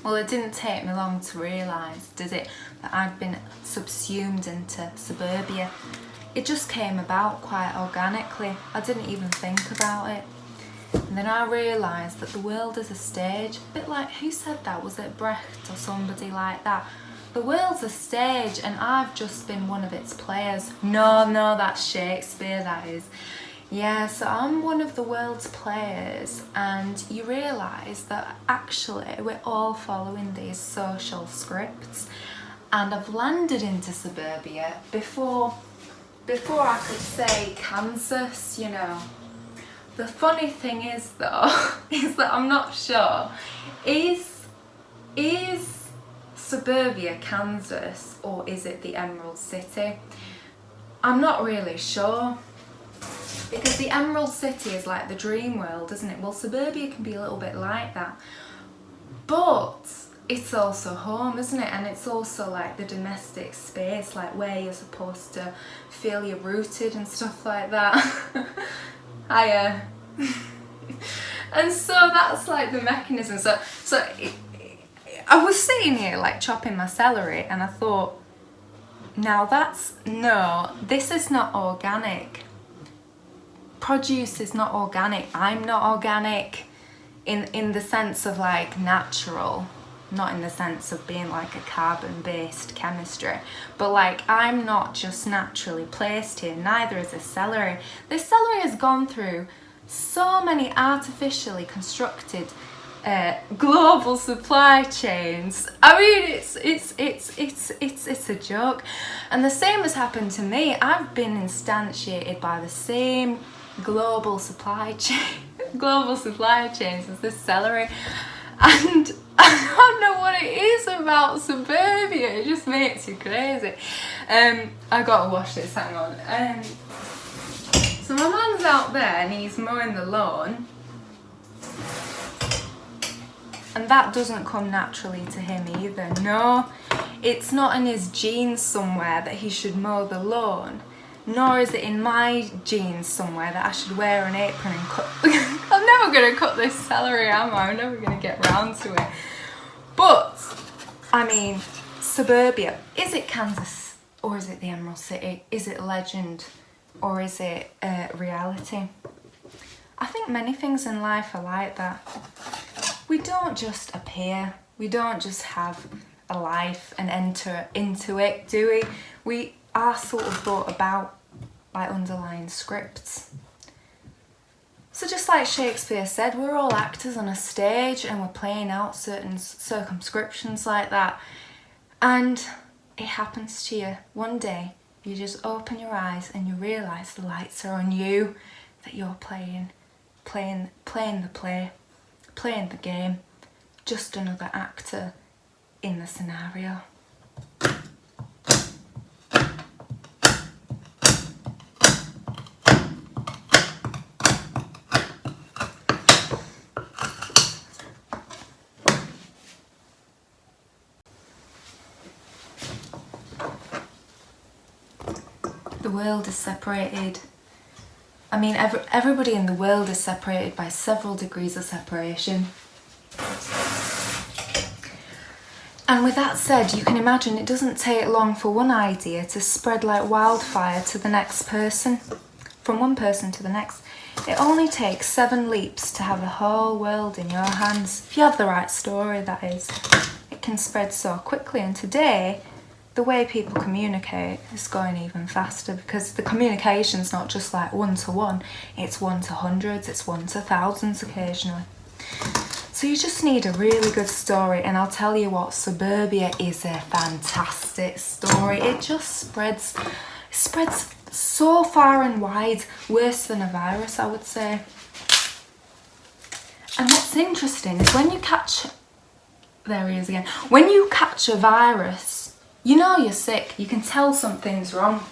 Well, it didn't take me long to realise, did it, that I'd been subsumed into suburbia. It just came about quite organically. I didn't even think about it. And then I realised that the world is a stage, a bit like, who said that? Was it Brecht or somebody like that? The world's a stage and I've just been one of its players. No, that's Shakespeare, that is. Yeah, so I'm one of the world's players, and you realise that actually we're all following these social scripts, and I've landed into suburbia before I could say Kansas, you know. The funny thing is though, is that I'm not sure, is Suburbia Kansas or is it the Emerald City? I'm not really sure. Because the Emerald City is like the dream world, isn't it? Well, suburbia can be a little bit like that. But it's also home, isn't it? And it's also like the domestic space, like where you're supposed to feel you're rooted and stuff like that. And so that's like the mechanism. So I was sitting here like chopping my celery and I thought, now this is not organic. Produce is not organic. I'm not organic in the sense of like natural, not in the sense of being like a carbon-based chemistry, but like I'm not just naturally placed here, neither is this celery. This celery has gone through so many artificially constructed global supply chains. I mean, it's a joke. And the same has happened to me. I've been instantiated by the same global supply chains as this celery, and I don't know what it is about suburbia. It just makes you crazy. I gotta wash this. Hang on. So my man's out there and he's mowing the lawn. And that doesn't come naturally to him either. No, it's not in his genes somewhere that he should mow the lawn. Nor is it in my genes somewhere that I should wear an apron and cut. I'm never going to cut this celery, am I? I'm never going to get round to it. But, I mean, suburbia. Is it Kansas or is it the Emerald City? Is it legend or is it reality? I think many things in life are like that. We don't just appear. We don't just have a life and enter into it, do we? We are sort of thought about by underlying scripts. So just like Shakespeare said, we're all actors on a stage and we're playing out certain circumscriptions like that. And it happens to you. One day, you just open your eyes and you realise the lights are on you, that you're playing the play, playing the game, just another actor in the scenario. The world is separated. I mean, everybody in the world is separated by several degrees of separation. And with that said, you can imagine it doesn't take long for one idea to spread like wildfire to the next person, from one person to the next. It only takes 7 leaps to have the whole world in your hands. If you have the right story, that is. It can spread so quickly, and today, the way people communicate is going even faster because the communication's not just like one-to-one, it's one to hundreds, it's one to thousands occasionally. So you just need a really good story, and I'll tell you what, Suburbia is a fantastic story. It just spreads so far and wide, worse than a virus, I would say. And what's interesting is when you catch a virus, you know you're sick, you can tell something's wrong.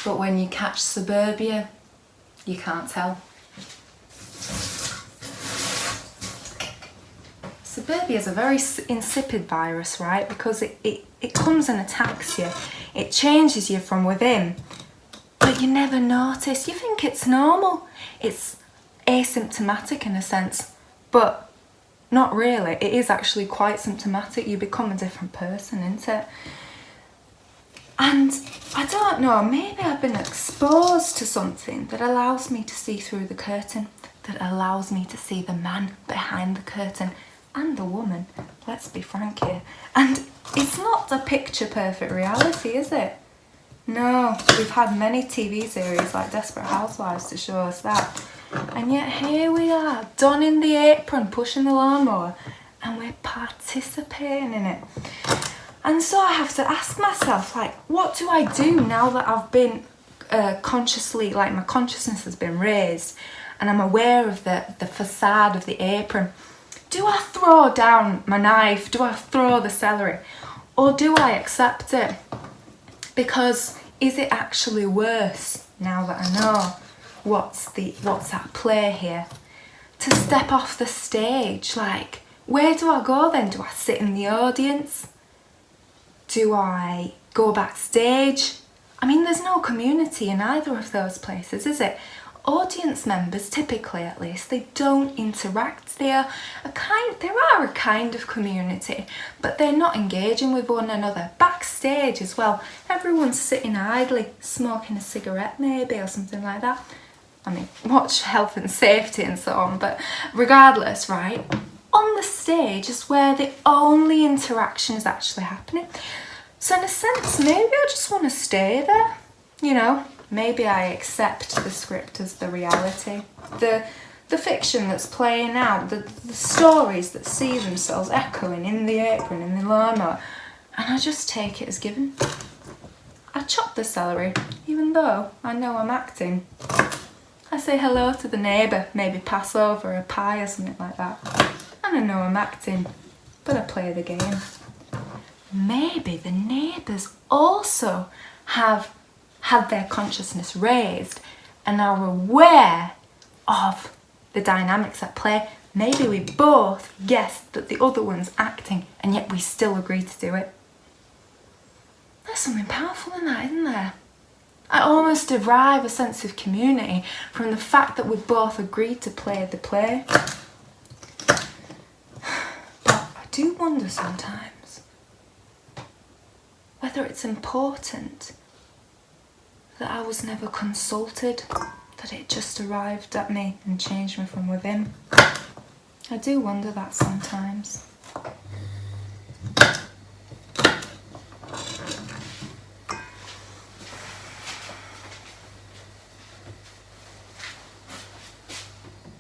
But when you catch Suburbia, you can't tell. Suburbia is a very insipid virus, right? Because it comes and attacks you. It changes you from within. But you never notice. You think it's normal. It's asymptomatic in a sense. But not really. It is actually quite symptomatic. You become a different person, isn't it? And I don't know, maybe I've been exposed to something that allows me to see through the curtain, that allows me to see the man behind the curtain and the woman, let's be frank here. And it's not a picture perfect reality, is it? No, we've had many TV series like Desperate Housewives to show us that. And yet here we are, donning the apron, pushing the lawnmower, and we're participating in it. And so I have to ask myself, like, what do I do now that I've been consciously, like my consciousness has been raised and I'm aware of the facade of the apron? Do I throw down my knife? Do I throw the celery? Or do I accept it? Because is it actually worse now that I know what's at play here? To step off the stage, like, where do I go then? Do I sit in the audience? Do I go backstage? I mean, there's no community in either of those places, is it? Audience members, typically at least, they don't interact. They are a kind of community, but they're not engaging with one another. Backstage as well, everyone's sitting idly, smoking a cigarette maybe or something like that. I mean, watch health and safety and so on, but regardless, right? On the stage is where the only interaction is actually happening. So in a sense, maybe I just want to stay there, you know? Maybe I accept the script as the reality, the fiction that's playing out, the stories that see themselves echoing in the apron, in the lawnmower, and I just take it as given. I chop the celery, even though I know I'm acting. I say hello to the neighbour, maybe pass over a pie or something like that. And I know I'm acting, but I play the game. Maybe the neighbours also have had their consciousness raised and are aware of the dynamics at play. Maybe we both guessed that the other one's acting and yet we still agree to do it. There's something powerful in that, isn't there? I almost derive a sense of community from the fact that we both agreed to play the play. But I do wonder sometimes whether it's important that I was never consulted, that it just arrived at me and changed me from within. I do wonder that sometimes.